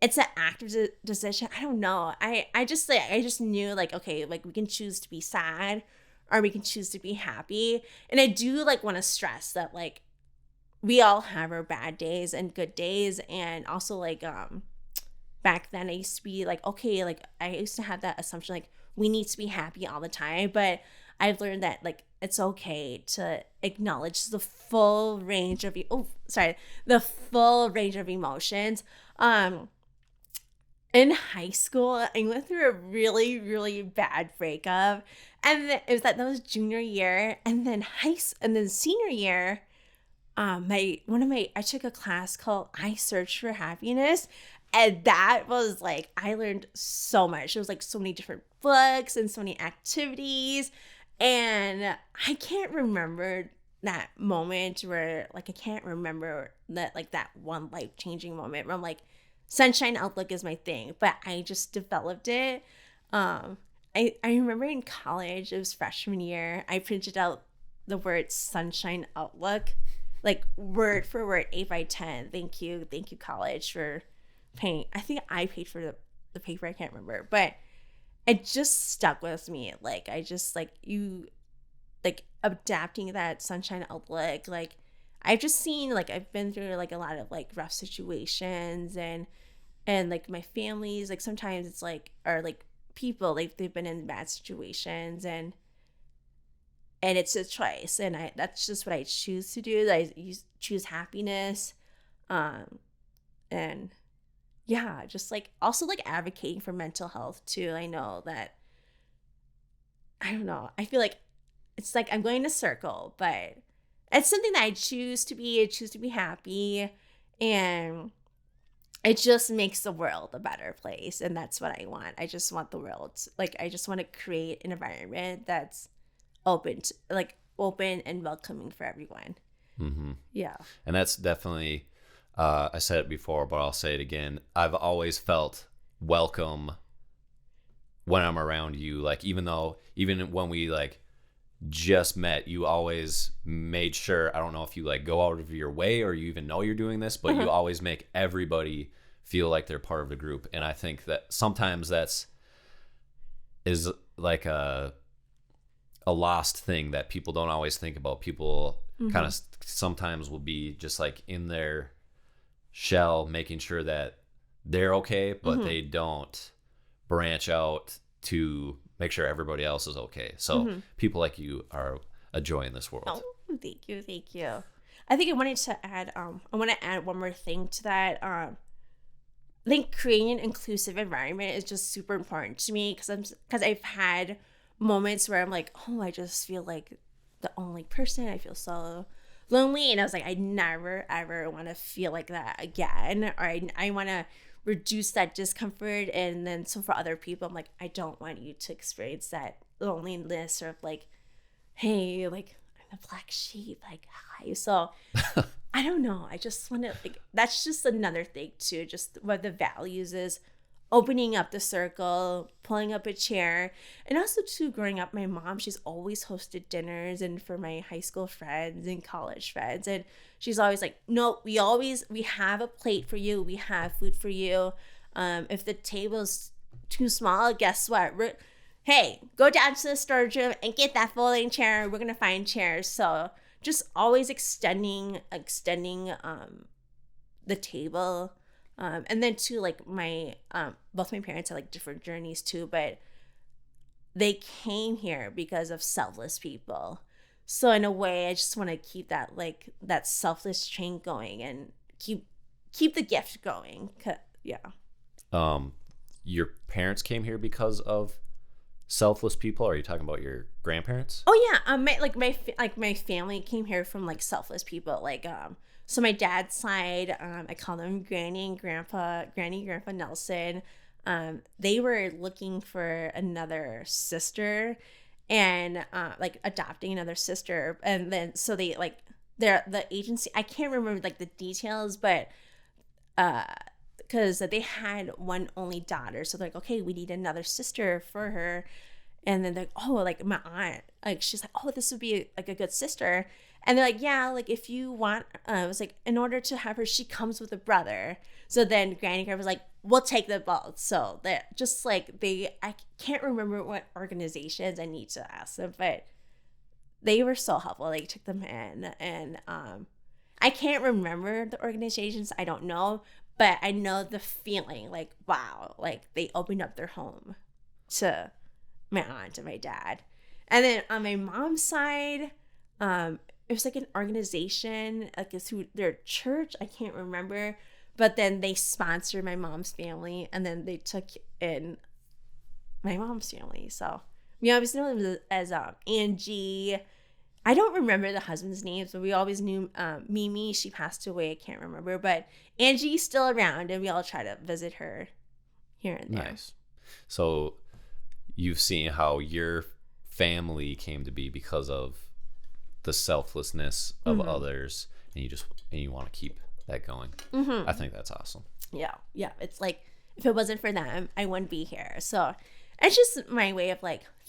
it's an active decision. I don't know. I just knew like, okay, like we can choose to be sad or we can choose to be happy. And I do like want to stress that like we all have our bad days and good days. And also like back then I used to be like, okay, like I used to have that assumption like we need to be happy all the time. But I've learned that like it's okay to acknowledge the full range of the full range of emotions. In high school, I went through a really, really bad breakup, and it was that was junior year, and then senior year, I took a class called I Search for Happiness, and that was like I learned so much. There was like so many different books and so many activities, and I can't remember that moment where like I can't remember that like that one life changing moment where I'm like sunshine outlook is my thing, but I just developed it. I remember in college, it was freshman year, I printed out the word sunshine outlook, like word for word, 8 by 10. Thank you college for paying. I think I paid for the paper. I can't remember, but it just stuck with me. Like I just like you, like adapting that sunshine outlook. Like I've just seen like I've been through like a lot of like rough situations and like my families like sometimes it's like or like people like they've been in bad situations and it's a choice and that's just what I choose to do. I choose happiness, and yeah, just like also like advocating for mental health too. I know that I don't know. I feel like it's like I'm going to circle, but it's something that I choose to be. I choose to be happy, and it just makes the world a better place. And that's what I want. I just want the world like I just want to create an environment that's open and welcoming for everyone. Mm-hmm. Yeah. And that's definitely, I said it before, but I'll say it again. I've always felt welcome when I'm around you. Like, even when we like just met, you always made sure, I don't know if you like go out of your way or you even know you're doing this, but you always make everybody feel like they're part of the group. And I think that sometimes is like a lost thing that people don't always think about. People kind of sometimes will be just like in their shell, making sure that they're okay, but they don't branch out to make sure everybody else is okay. So people like you are a joy in this world. Oh, thank you. I think I wanted to add I want to add one more thing to that. I think creating an inclusive environment is just super important to me because I've had moments where I'm like, oh, I just feel like the only person. I feel so lonely, and I was like, I never ever want to feel like that again, or I want to reduce that discomfort. And then so for other people, I'm like, I don't want you to experience that loneliness or like, hey, like I'm the black sheep, like hi. So I don't know. I just want to like that's just another thing too. Just what the values is opening up the circle, pulling up a chair. And also too, growing up, my mom, she's always hosted dinners and for my high school friends and college friends. And she's always like, no, we have a plate for you. We have food for you. If the table's too small, guess what? Hey, go down to the storage room and get that folding chair. We're going to find chairs. So just always extending the table. And then too, like my both my parents had like different journeys too, but they came here because of selfless people. So in a way, I just want to keep that that selfless train going and keep the gift going. Yeah. Your parents came here because of selfless people? Or are you talking about your grandparents? Oh yeah, my family came here from selfless people. So my dad's side, I call them Granny and Grandpa Nelson. They were looking for another sister, and adopting another sister, and then so they the agency. I can't remember the details, but because they had one only daughter, so they're like, okay, we need another sister for her. And then they're like, oh, my aunt, she's like, oh, this would be a good sister. And they're like, yeah, if you want, it was in order to have her, she comes with a brother. So then Granny Grandpa was like, we'll take them both. So they're just I can't remember what organizations, I need to ask them, but they were so helpful. They took them in, and I can't remember the organizations. I don't know, but I know the feeling, wow, they opened up their home to my aunt and my dad. And then on my mom's side, it was an organization, it's through their church, I can't remember, but then they sponsored my mom's family, and then they took in my mom's family. So we always know them as Angie. I don't remember the husband's names, but we always knew Mimi. She passed away, I can't remember, but Angie's still around, and we all try to visit her here and there. Nice. So you've seen how your family came to be because of the selflessness of others, and you want to keep that going. I think that's awesome. Yeah. It's if it wasn't for them, I wouldn't be here. So it's just my way of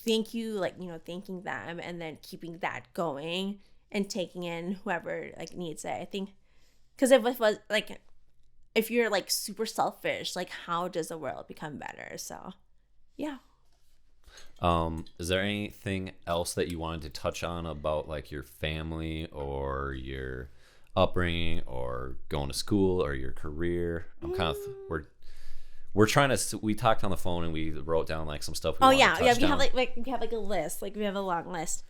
thank you, thanking them, and then keeping that going and taking in whoever needs it. I think because if it was if you're super selfish, how does the world become better? So yeah. Is there anything else that you wanted to touch on about your family or your upbringing or going to school or your career? I'm kind of we're trying to. We talked on the phone and we wrote down some stuff. We yeah. We have we have a list. We have a long list.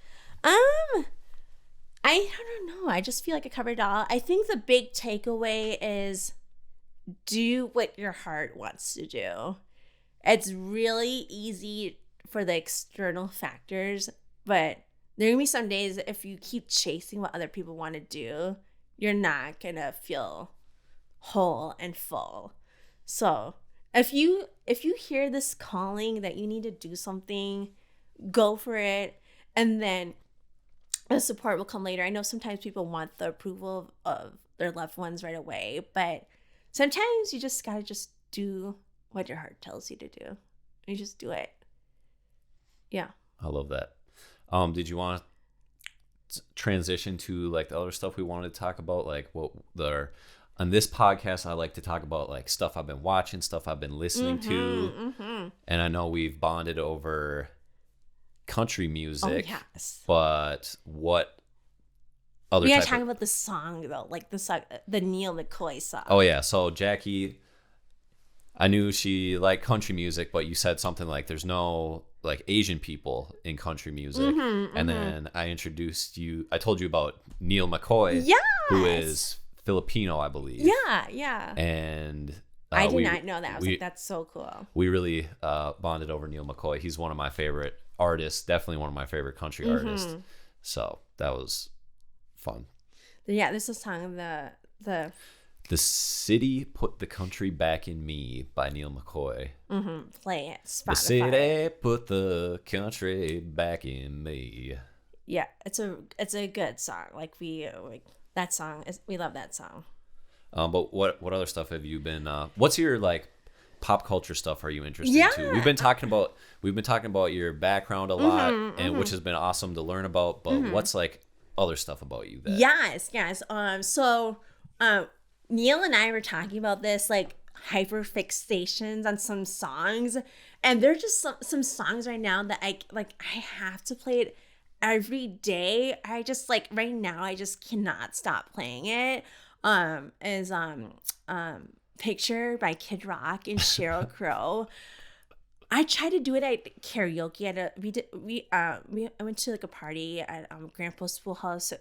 I don't know. I just feel I covered it all. I think the big takeaway is do what your heart wants to do. It's really easy for the external factors, but there are gonna be some days if you keep chasing what other people want to do, you're not gonna feel whole and full. So if you hear this calling that you need to do something, go for it, and then the support will come later. I know sometimes people want the approval of their loved ones right away, but sometimes you just gotta just do what your heart tells you to do. You just do it. Yeah. I love that. Did you want to transition to the other stuff we wanted to talk about? On this podcast, I like to talk about stuff I've been watching, stuff I've been listening to. And I know we've bonded over country music. Oh, yes. But what other we gotta talk about the song though, the song, the Neil McCoy song. Oh yeah. So JACkiE, I knew she liked country music, but you said something there's no Asian people in country music. And then I told you about Neil McCoy, who is Filipino, I believe. Yeah. And I did not know that. I was that's so cool. We really bonded over Neil McCoy. He's one of my favorite artists, definitely one of my favorite country artists. So that was fun. Yeah, this is a song, The City Put the Country Back in Me by Neil McCoy. Play it. Spotify. The city put the country back in me. Yeah, it's a good song. That song we love that song. But what other stuff have you been? What's your pop culture stuff? Are you interested in? We've been talking about your background a lot, and which has been awesome to learn about. But what's other stuff about you that? Yes. So Neil and I were talking about this hyper fixations on some songs, and there's just some songs right now that I have to play it every day. I just right now I just cannot stop playing it. Picture by Kid Rock and Sheryl Crow. I tried to do it at karaoke. I went to like a party at Grandpa's Pool House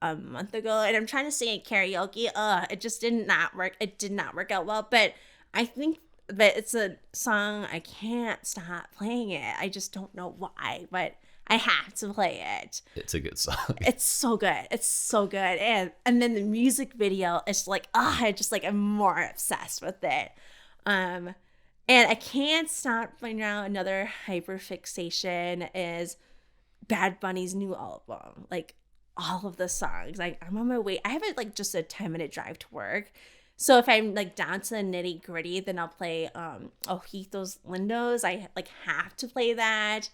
a month ago, and I'm trying to sing at karaoke. It just did not work. It did not work out well. But I think that it's a song I can't stop playing it. I just don't know why, but I have to play it. It's a good song. It's so good. It's so good. And then the music video is like, I just like I'm more obsessed with it. And I can't stop right now. Another hyperfixation is Bad Bunny's new album. Like all of the songs. Like I'm on my way. I have like just a 10-minute drive to work. So if I'm like down to the nitty gritty, then I'll play Ojitos Lindos. I like have to play that.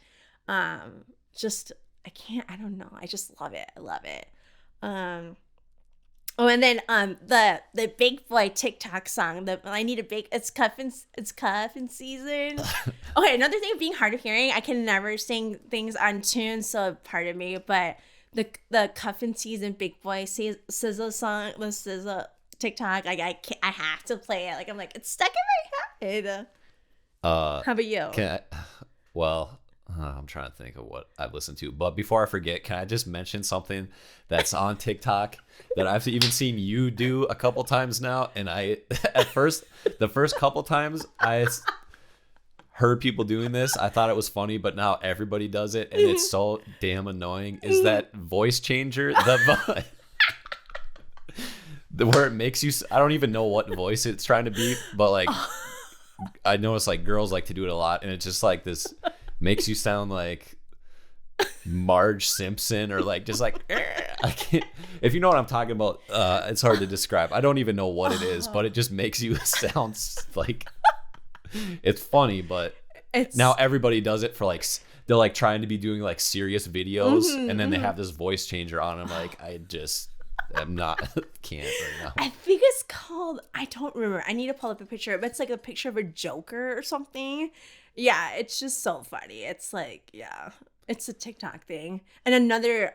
Just I can't. I don't know. I just love it. I love it. Oh, and then the Big Boy TikTok song. I need a big. It's cuffing season. Okay, another thing of being hard of hearing. I can never sing things on tune, so pardon me. But the cuffing season Big Boy SZA song, the SZA TikTok. Like I have to play it. Like I'm like it's stuck in my head. How about you? I'm trying to think of what I've listened to. But before I forget, can I just mention something that's on TikTok that I've even seen you do a couple times now? And the first couple times I heard people doing this, I thought it was funny, but now everybody does it. And it's so damn annoying. Is that voice changer? Where it makes you, I don't even know what voice it's trying to be, but like, I notice like girls like to do it a lot. And it's just like this. Makes you sound like Marge Simpson or like just like I can't. If you know what I'm talking about, it's hard to describe. I don't even know what it is, but it just makes you sound like it's funny. But now everybody does it for like they're like trying to be doing like serious videos, and then they have this voice changer on. I'm like, I'm not can't right now. I think it's called. I don't remember. I need to pull up a picture, but it's like a picture of a Joker or something. Yeah, it's just so funny. It's like, yeah, it's a TikTok thing. And another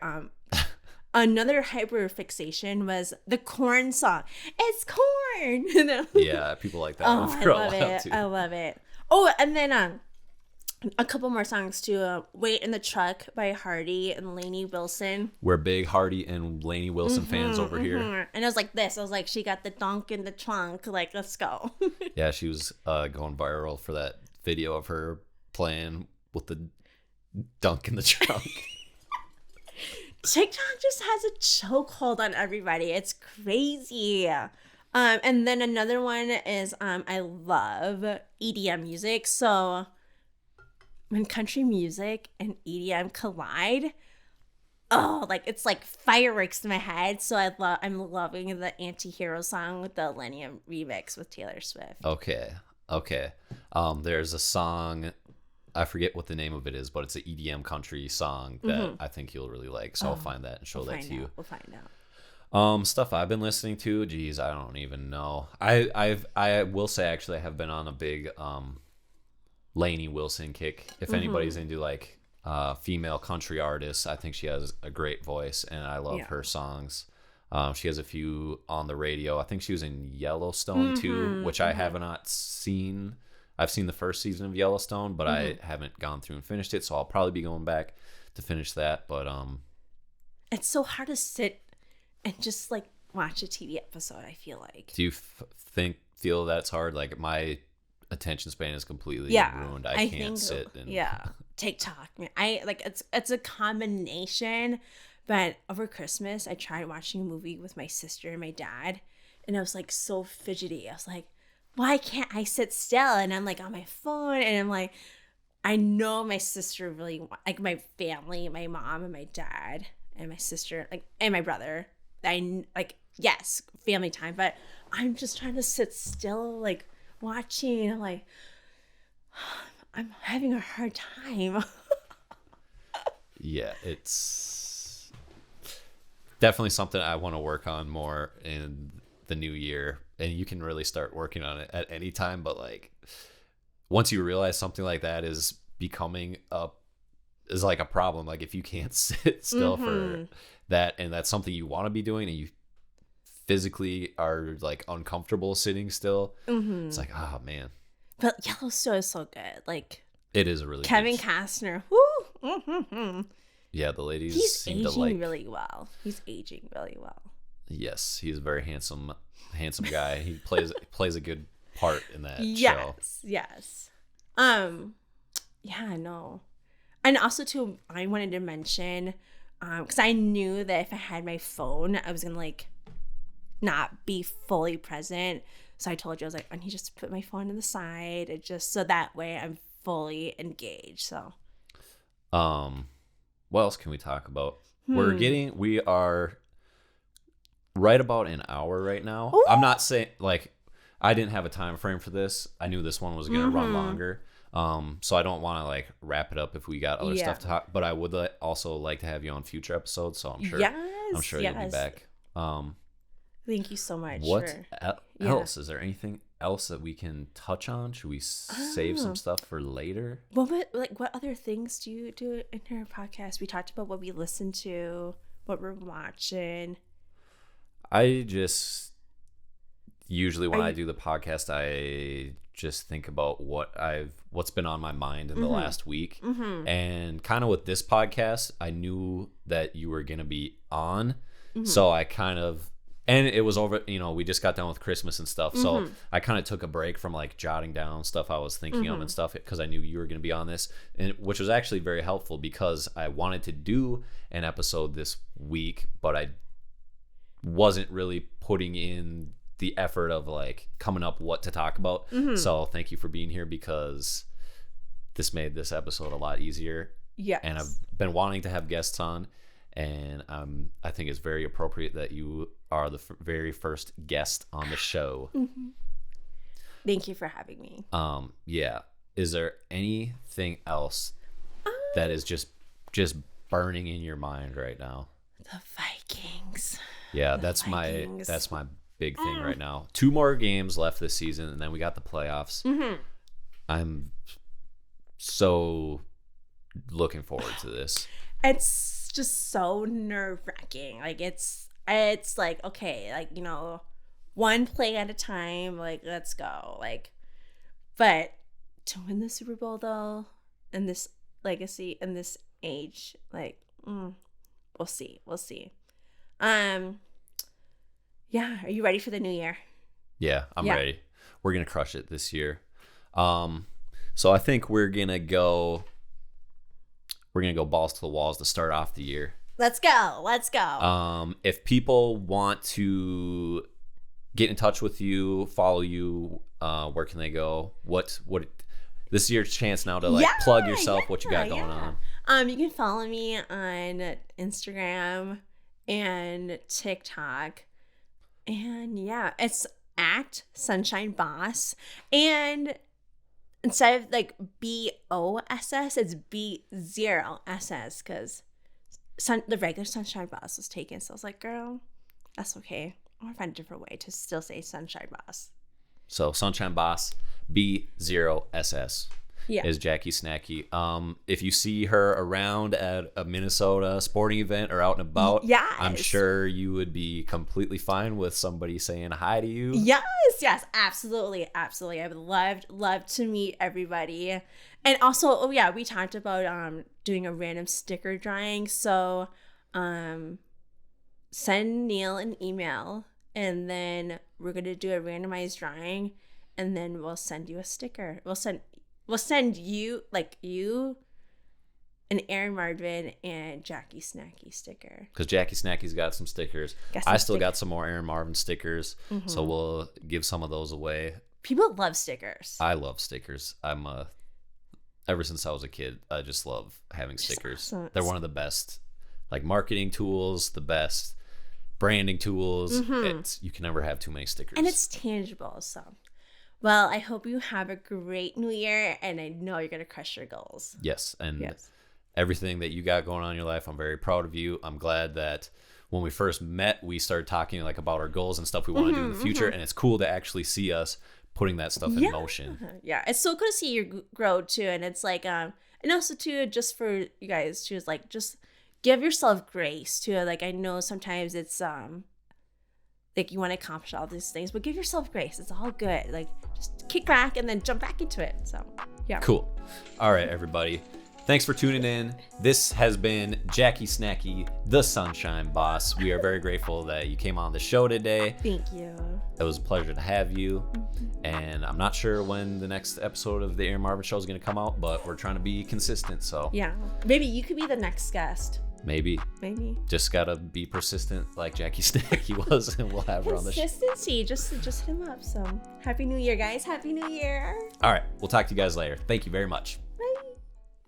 hyper fixation was the corn song. It's corn. Yeah, people like that. Oh, I love it. Too. I love it. Oh, and then a couple more songs too. Wait in the Truck by Hardy and Lainey Wilson. We're big Hardy and Lainey Wilson fans over here. And it was like this. I was like, she got the dunk in the trunk. Like, let's go. Yeah, she was going viral for that video of her playing with the dunk in the trunk. TikTok just has a chokehold on everybody. It's crazy. And then another one is I love EDM music. So when country music and EDM collide, like it's like fireworks in my head. So I'm loving the Anti-Hero song with the Millennium remix with Taylor Swift. Okay. There's a song, I forget what the name of it is, but it's an EDM country song that I think you'll really like. So I'll find that and show that to you. We'll find out. Stuff I've been listening to, geez, I don't even know. I will say actually I have been on a big Lainey Wilson kick. If anybody's into like female country artists, I think she has a great voice and I love her songs. She has a few on the radio. I think she was in Yellowstone too, which I have not seen. I've seen the first season of Yellowstone, but I haven't gone through and finished it. So I'll probably be going back to finish that. But it's so hard to sit and just like watch a TV episode. I feel like. Do you feel that's hard? Like my attention span is completely ruined. I can't sit and TikTok. Man, it's a combination. But over Christmas, I tried watching a movie with my sister and my dad, and I was like so fidgety. I was like, why can't I sit still? And I'm like on my phone, and I'm like, I know my sister really, like my family, my mom and my dad and my sister, like, and my brother. I like, yes, family time, but I'm just trying to sit still, like watching. I'm like, I'm having a hard time. Yeah, it's definitely something I want to work on more in the new year. And you can really start working on it at any time. But like once you realize something like that is becoming is like a problem, like if you can't sit still for that and that's something you want to be doing and you physically are like uncomfortable sitting still, it's like, oh man. But Yellowstone is so good. Like It is a really Kevin good Costner. Woo! Mm-hmm. Yeah, the ladies He's seem to aging like. really well. He's aging really well. Yes, he's a very handsome guy. He plays a good part in that show. Yes. Yeah, no. And also too, I wanted to mention, because I knew that if I had my phone, I was gonna like not be fully present. So I told you, I was like, I need just to put my phone to the side, and just so that way I'm fully engaged. So what else can we talk about? We are right about an hour right now. Ooh. I'm not saying like I didn't have a time frame for this. I knew this one was going to run longer. So I don't want to like wrap it up if we got other stuff to talk, but I would also like to have you on future episodes. So I'm sure you'll be back. Thank you so much. What else? Is there anything else that we can touch on? Should we save some stuff for later? What other things do you do in your podcast? We talked about what we listen to, what we're watching. I just usually when I do the podcast, I just think about what's been on my mind in the last week. And kind of with this podcast, I knew that you were going to be on. So I kind of, and it was over, we just got done with Christmas and stuff. So I kind of took a break from like jotting down stuff I was thinking of and stuff because I knew you were going to be on this, and which was actually very helpful because I wanted to do an episode this week, but I wasn't really putting in the effort of like coming up what to talk about. So thank you for being here because this made this episode a lot easier. Yes. And I've been wanting to have guests on, and I think it's very appropriate that you are the very first guest on the show. Thank you for having me. Yeah. Is there anything else that is just burning in your mind right now? The Vikings. Yeah, that's my big thing right now. 2 more games left this season, and then we got the playoffs. I'm so looking forward to this. It's just so nerve-wracking. Like it's like, okay, like, one play at a time, like let's go. Like, but to win the Super Bowl though, in this legacy, in this age, like we'll see. Yeah, are you ready for the new year? Yeah, I'm ready. We're gonna crush it this year. So I think we're gonna go balls to the walls to start off the year. Let's go. If people want to get in touch with you, follow you, where can they go? What this is your chance now to plug yourself, what you got going on. You can follow me on Instagram and TikTok. And it's at Sunshine Boss. And instead of like BOSS, it's B0SS because the regular Sunshine Boss was taken. So I was like, girl, that's okay. I want to find a different way to still say Sunshine Boss. So Sunshine Boss, B0SS. Is JACkiE SNACkiE. If you see her around at a Minnesota sporting event or out and about, I'm sure you would be completely fine with somebody saying hi to you. Yes, absolutely. I would love to meet everybody. And also, we talked about doing a random sticker drawing. So send Neil an email, and then we're gonna do a randomized drawing, and then we'll send you a sticker. We'll send you an Erin Marvin and JACkiE SNACkiE sticker. Because JACkiE SNACkiE's got some stickers. I still got some more Erin Marvin stickers. So we'll give some of those away. People love stickers. I love stickers. Ever since I was a kid, I just love having stickers. Awesome. They're one of the best like marketing tools, the best branding tools. You can never have too many stickers. And it's tangible, so... Well, I hope you have a great new year, and I know you're going to crush your goals. Yes, and everything that you got going on in your life, I'm very proud of you. I'm glad that when we first met, we started talking like about our goals and stuff we want to do in the future, and it's cool to actually see us putting that stuff in motion. Yeah, it's so cool to see you grow too, and it's like, and also too, just for you guys too, is like just give yourself grace too. Like I know sometimes it's like you want to accomplish all these things, but give yourself grace. It's all good. Like just kick back and then jump back into it. So yeah. Cool. All right, everybody. Thanks for tuning in. This has been JACkiE SNACkiE, the Sunshine Boss. We are very grateful that you came on the show today. Thank you. It was a pleasure to have you. And I'm not sure when the next episode of the Erin Marvin Show is going to come out, but we're trying to be consistent. So Yeah. Maybe you could be the next guest. maybe just got to be persistent like JACkiE SNACkiE was, and we'll have her on the show. Consistency. Just hit him up. So happy New Year, guys. Happy New Year. All right. We'll talk to you guys later. Thank you very much.